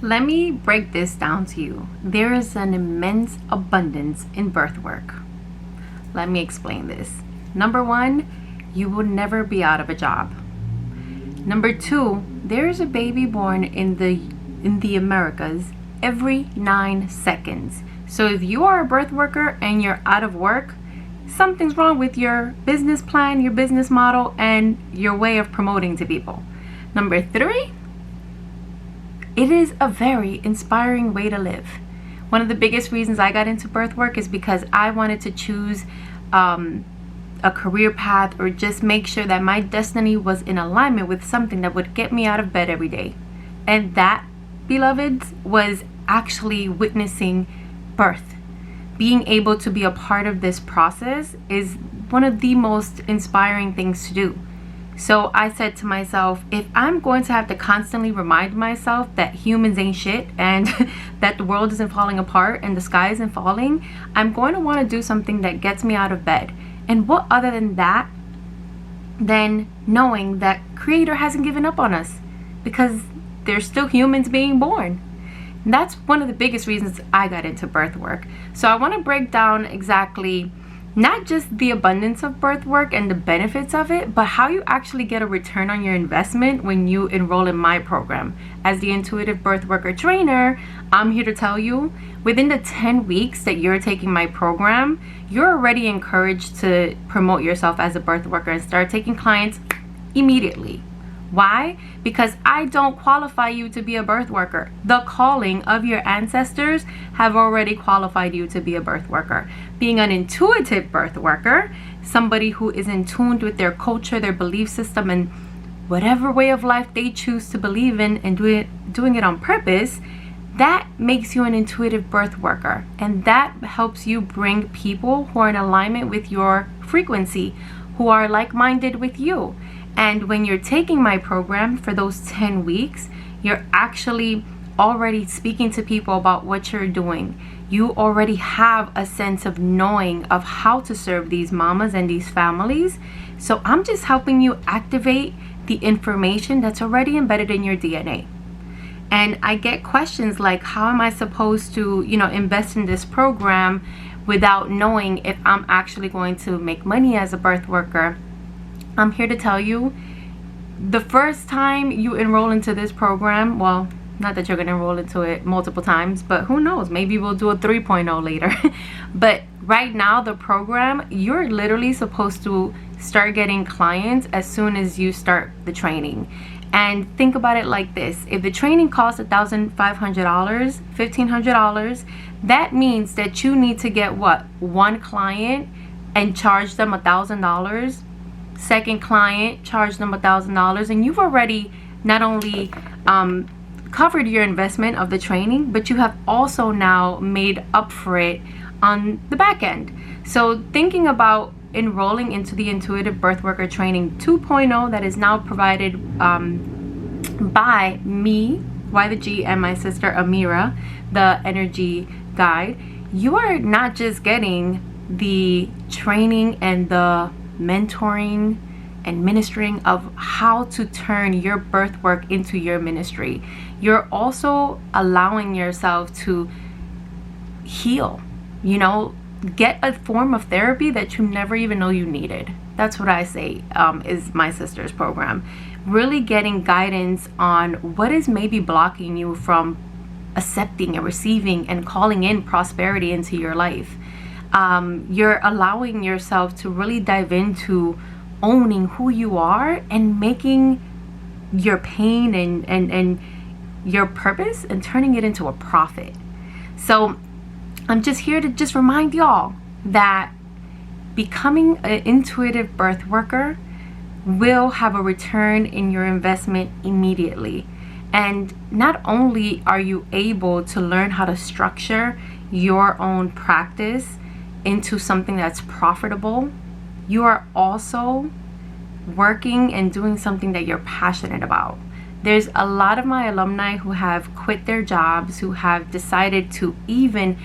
Let me break this down to you. There is an immense abundance in birth work. Let me explain this. Number one, you will never be out of a job. Number two, there is a baby born in the Americas every 9 seconds. So if you are a birth worker and you're out of work, something's wrong with your business plan, your business model, and your way of promoting to people. Number three, it is a very inspiring way to live. One of the biggest reasons I got into birth work is because I wanted to choose a career path, or just make sure that my destiny was in alignment with something that would get me out of bed every day. And that, beloveds, was actually witnessing birth. Being able to be a part of this process is one of the most inspiring things to do. So I said to myself, if I'm going to have to constantly remind myself that humans ain't shit and that the world isn't falling apart and the sky isn't falling, I'm going to want to do something that gets me out of bed. And what other than that, than knowing that Creator hasn't given up on us, because there's still humans being born. And that's one of the biggest reasons I got into birth work. So I want to break down exactly not just the abundance of birth work and the benefits of it, but how you actually get a return on your investment when you enroll in my program. As the intuitive birth worker trainer, I'm here to tell you, within the 10 weeks that you're taking my program, you're already encouraged to promote yourself as a birth worker and start taking clients immediately. Why? Because I don't qualify you to be a birth worker. The calling of your ancestors have already qualified you to be a birth worker. Being an intuitive birth worker, somebody who is in tune with their culture, their belief system, and whatever way of life they choose to believe in, and doing it on purpose, that makes you an intuitive birth worker. And that helps you bring people who are in alignment with your frequency, who are like-minded with you. And when you're taking my program for those 10 weeks, you're actually already speaking to people about what you're doing. You already have a sense of knowing of how to serve these mamas and these families. So I'm just helping you activate the information that's already embedded in your DNA. And I get questions like, how am I supposed to, invest in this program without knowing if I'm actually going to make money as a birth worker? I'm here to tell you, the first time you enroll into this program, well, not that you're going to enroll into it multiple times, but who knows, maybe we'll do a 3.0 later. But right now, the program, you're literally supposed to start getting clients as soon as you start the training. And think about it like this: if the training costs $1,500, $1,500, that means that you need to get one client and charge them $1,000. Second client, charge them $1,000, and you've already not only covered your investment of the training, but you have also now made up for it on the back end. So thinking about enrolling into the Intuitive Birth Worker Training 2.0 that is now provided by me, YtheG, and my sister Amira, the energy guide, you are not just getting the training and the mentoring and ministering of how to turn your birth work into your ministry. You're also allowing yourself to heal, get a form of therapy that you never even know you needed. That's what I say is my sister's program. Really getting guidance on what is maybe blocking you from accepting and receiving and calling in prosperity into your life. You're allowing yourself to really dive into owning who you are and making your pain and your purpose and turning it into a profit. So I'm just here to just remind y'all that becoming an intuitive birth worker will have a return in your investment immediately. And not only are you able to learn how to structure your own practice into something that's profitable, you are also working and doing something that you're passionate about. There's a lot of my alumni who have quit their jobs, who have decided to even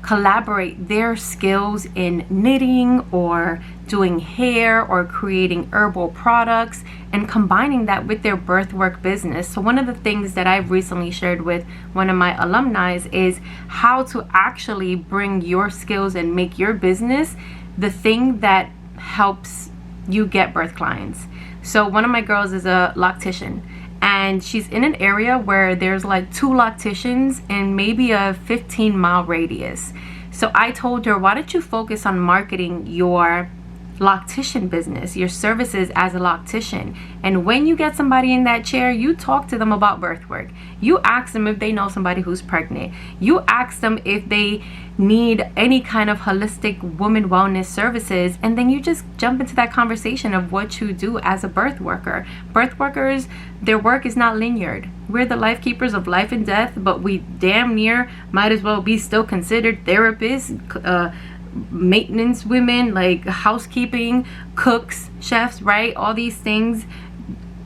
collaborate their skills in knitting or doing hair or creating herbal products and combining that with their birthwork business. So one of the things that I've recently shared with one of my alumni is how to actually bring your skills and make your business the thing that helps you get birth clients. So one of my girls is a loctician, and she's in an area where there's like 2 locticians in maybe a 15-mile radius. So I told her, why don't you focus on marketing your loctician business, your services as a loctician, and when you get somebody in that chair, you talk to them about birth work. You ask them if they know somebody who's pregnant. You ask them if they need any kind of holistic woman wellness services, and then you just jump into that conversation of what you do as a birth worker. Birth workers, their work is not linear. We're the life keepers of life and death, but we damn near might as well be still considered therapists, maintenance women, like housekeeping, cooks, chefs, right? All these things,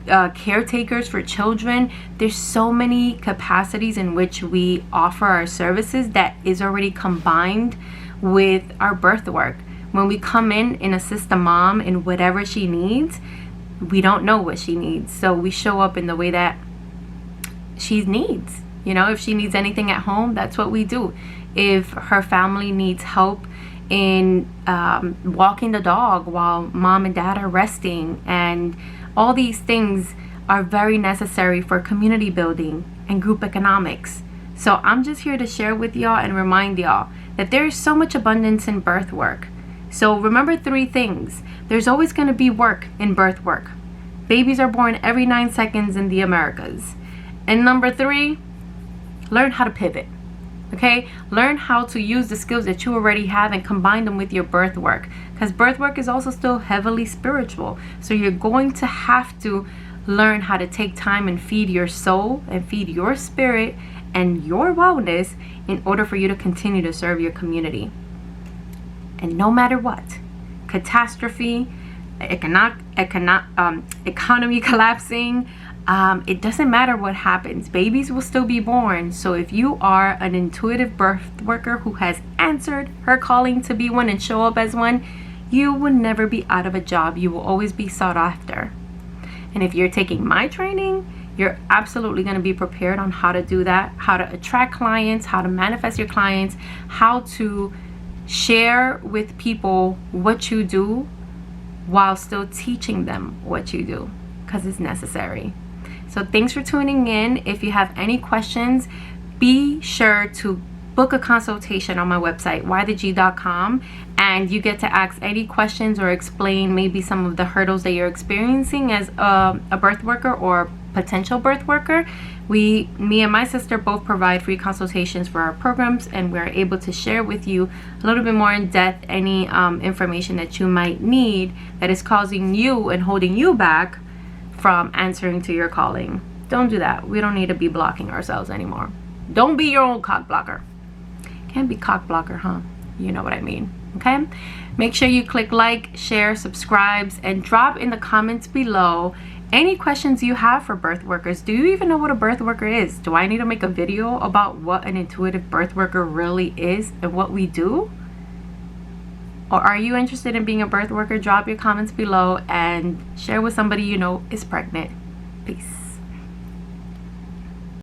caretakers for children. There's so many capacities in which we offer our services that is already combined with our birth work. When we come in and assist the mom in whatever she needs, we don't know what she needs, so we show up in the way that she needs. You know, if she needs anything at home, that's what we do. If her family needs help in walking the dog while mom and dad are resting, and all these things are very necessary for community building and group economics. So I'm just here to share with y'all and remind y'all that there is so much abundance in birth work. So remember 3 things. There's always going to be work in birth work. Babies are born every 9 seconds in the Americas. And number 3, learn how to pivot. Okay, learn how to use the skills that you already have and combine them with your birth work, because birth work is also still heavily spiritual. So you're going to have to learn how to take time and feed your soul and feed your spirit and your wellness in order for you to continue to serve your community. And no matter what, catastrophe, economy collapsing, it doesn't matter what happens. Babies will still be born. So if you are an intuitive birth worker who has answered her calling to be one and show up as one, you will never be out of a job. You will always be sought after. And if you're taking my training, you're absolutely going to be prepared on how to do that, how to attract clients, how to manifest your clients, how to share with people what you do while still teaching them what you do, because it's necessary. So thanks for tuning in. If you have any questions, be sure to book a consultation on my website, YtheG.com, and you get to ask any questions or explain maybe some of the hurdles that you're experiencing as a birth worker or potential birth worker. Me and my sister both provide free consultations for our programs, and we're able to share with you a little bit more in depth any information that you might need that is causing you and holding you back from answering to your calling. Don't do that. We don't need to be blocking ourselves anymore. Don't be your own cock blocker. Can't be cock blocker, huh? You know what I mean. Okay? Make sure you click like, share, subscribes, and drop in the comments below any questions you have for birth workers. Do you even know what a birth worker is? Do I need to make a video about what an intuitive birth worker really is and what we do? Or are you interested in being a birth worker? Drop your comments below and share with somebody you know is pregnant. Peace.